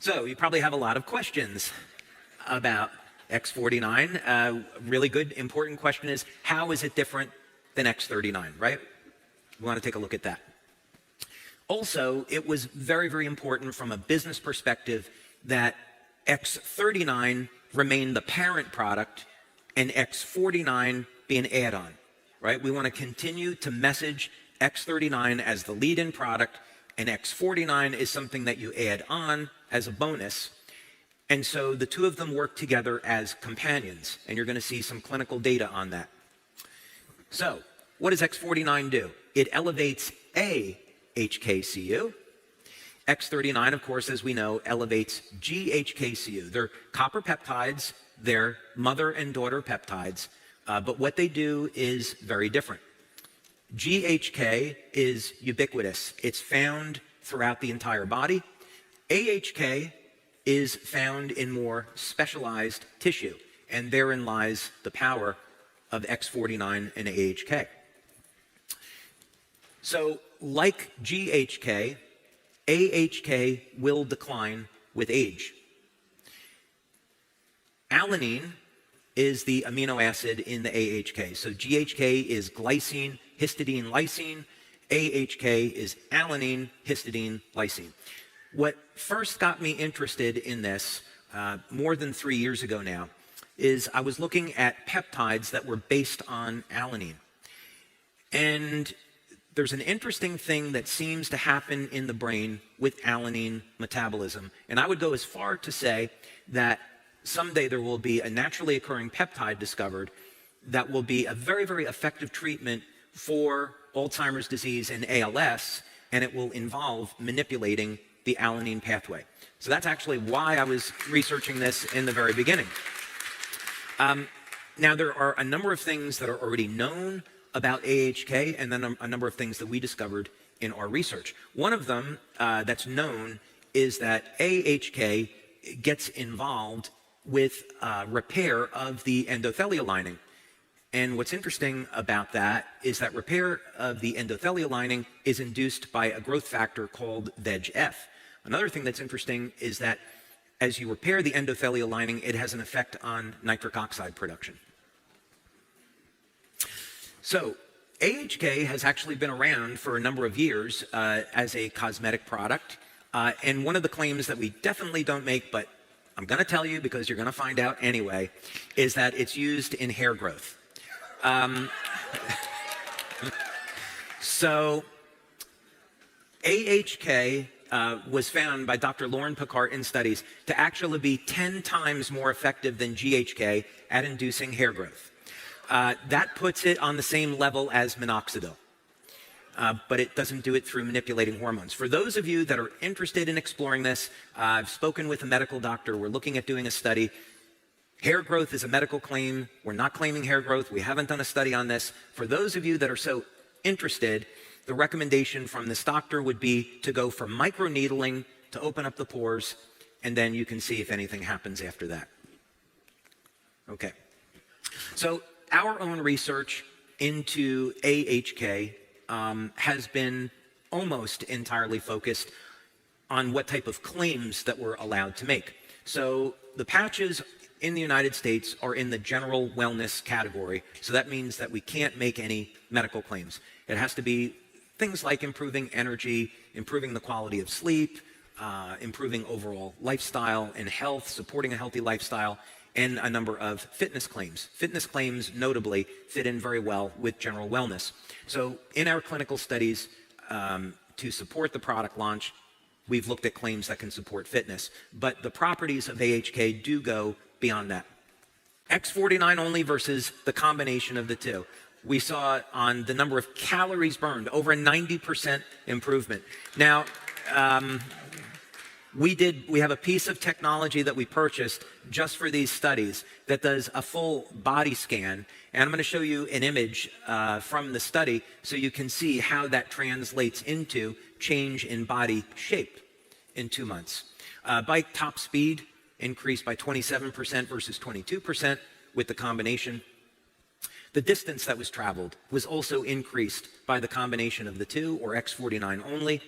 So you probably have a lot of questions about X49. Really good, important question is, how is it different than X39, right? We want to take a look at that. Also, it was very, very important from a business perspective that X39 remain the parent product and X49 be an add-on, right? We want to continue to message X39 as the lead-in product, and X49 is something that you add on as a bonus. And so the two of them work together as companions, and you're going to see some clinical data on that. So what does X49 do? It elevates a HKCU. X39, of course, as we know, elevates GHKCU. They're copper peptides, they're mother and daughter peptides, but what they do is very different. GHK is ubiquitous. It's found throughout the entire body. AHK is found in more specialized tissue, and therein lies the power of X49 and AHK. So, like GHK, AHK will decline with age. Alanine is the amino acid in the AHK. So GHK is glycine, histidine, lysine. AHK is alanine, histidine, lysine. What first got me interested in this, more than 3 years ago now, is I was looking at peptides that were based on alanine. And there's an interesting thing that seems to happen in the brain with alanine metabolism. And I would go as far to say that someday there will be a naturally occurring peptide discovered that will be a very, very effective treatment for Alzheimer's disease and ALS, and it will involve manipulating the alanine pathway. So that's actually why I was researching this in the very beginning. Now, there are a number of things that are already known about AHK, and then a number of things that we discovered in our research. One of them that's known is that AHK gets involved with repair of the endothelial lining. And what's interesting about that is that repair of the endothelial lining is induced by a growth factor called VEGF. Another thing that's interesting is that as you repair the endothelial lining, it has an effect on nitric oxide production. So AHK has actually been around for a number of years as a cosmetic product. And one of the claims that we definitely don't make, but I'm going to tell you because you're going to find out anyway, is that it's used in hair growth. So AHK was found by Dr. Lauren Picard in studies to actually be 10 times more effective than GHK at inducing hair growth. That puts it on the same level as minoxidil, but it doesn't do it through manipulating hormones. For those of you that are interested in exploring this, I've spoken with a medical doctor. We're looking at doing a study. Hair growth is a medical claim. We're not claiming hair growth. We haven't done a study on this. For those of you that are so interested, the recommendation from this doctor would be to go for microneedling to open up the pores, and then you can see if anything happens after that. Okay. So our own research into AHK has been almost entirely focused on what type of claims that we're allowed to make. So the patches in the United States are in the general wellness category. So that means that we can't make any medical claims. It has to be things like improving energy, improving the quality of sleep, improving overall lifestyle and health, supporting a healthy lifestyle, and a number of fitness claims. Fitness claims, notably, fit in very well with general wellness. So in our clinical studies, to support the product launch, we've looked at claims that can support fitness. But the properties of AHK do go beyond that. X49 only versus the combination of the two. We saw on the number of calories burned, over a 90% improvement. Now, we have a piece of technology that we purchased just for these studies that does a full body scan. And I'm going to show you an image from the study so you can see how that translates into change in body shape in 2 months. Bike top speed increased by 27% versus 22% with the combination. The distance that was traveled was also increased by the combination of the two, or X49 only.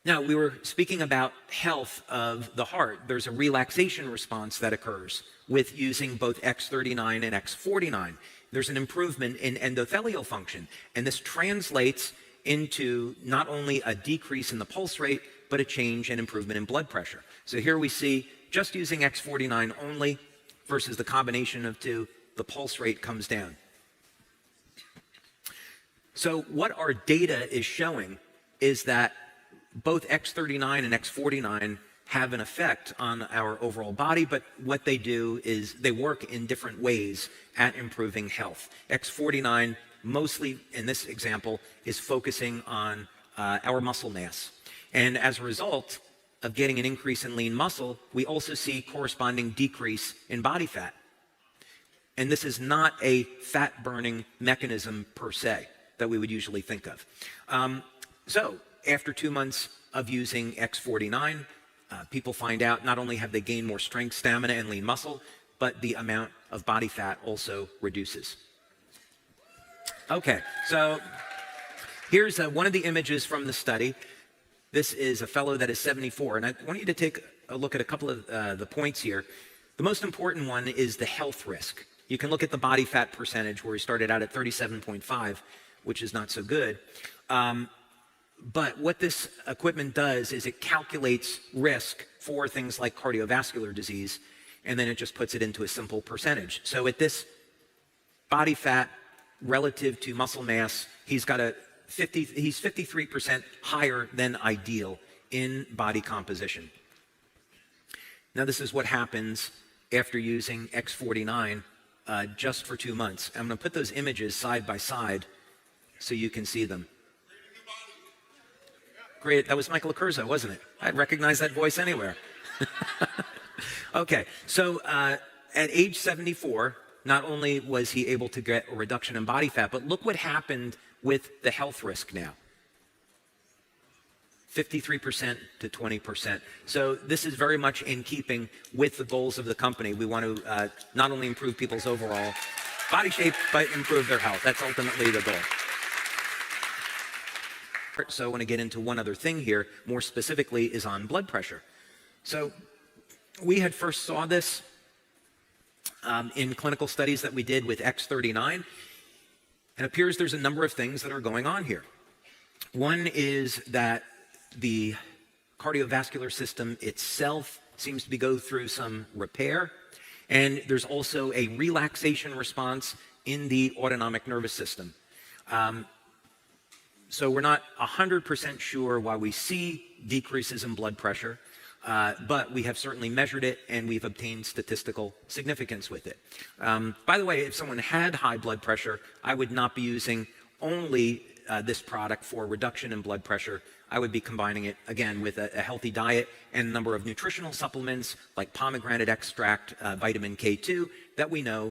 Now, we were speaking about health of the heart. There's a relaxation response that occurs with using both X39 and X49. There's an improvement in endothelial function, and this translates into not only a decrease in the pulse rate, but a change and improvement in blood pressure. So here we see just using X49 only versus the combination of two, the pulse rate comes down. So what our data is showing is that both X39 and X49 have an effect on our overall body, but what they do is they work in different ways at improving health. X49, mostly in this example, is focusing on our muscle mass. And as a result of getting an increase in lean muscle, we also see corresponding decrease in body fat. And this is not a fat-burning mechanism per se that we would usually think of. So after 2 months of using X49, people find out not only have they gained more strength, stamina, and lean muscle, but the amount of body fat also reduces. Okay, so here's one of the images from the study. This is a fellow that is 74, and I want you to take a look at a couple of the points here. The most important one is the health risk. You can look at the body fat percentage where he started out at 37.5, which is not so good. But what this equipment does is it calculates risk for things like cardiovascular disease, and then it just puts it into a simple percentage. So at this body fat relative to muscle mass, he's 53% higher than ideal in body composition. Now this is what happens after using X49 just for 2 months. I'm going to put those images side by side so you can see them. Great, that was Michael Accurso, wasn't it? I'd recognize that voice anywhere. Okay, so at age 74, not only was he able to get a reduction in body fat, but look what happened with the health risk now. 53% to 20%. So this is very much in keeping with the goals of the company. We want to not only improve people's overall body shape, but improve their health. That's ultimately the goal. So I want to get into one other thing here, more specifically is on blood pressure. So we had first saw this in clinical studies that we did with X39. It appears there's a number of things that are going on here. One is that the cardiovascular system itself seems to be going through some repair, and there's also a relaxation response in the autonomic nervous system. So we're not 100% sure why we see decreases in blood pressure, but we have certainly measured it and we've obtained statistical significance with it. By the way, if someone had high blood pressure, I would not be using only this product for reduction in blood pressure. I would be combining it, again, with a healthy diet and a number of nutritional supplements like pomegranate extract, vitamin K2, that we know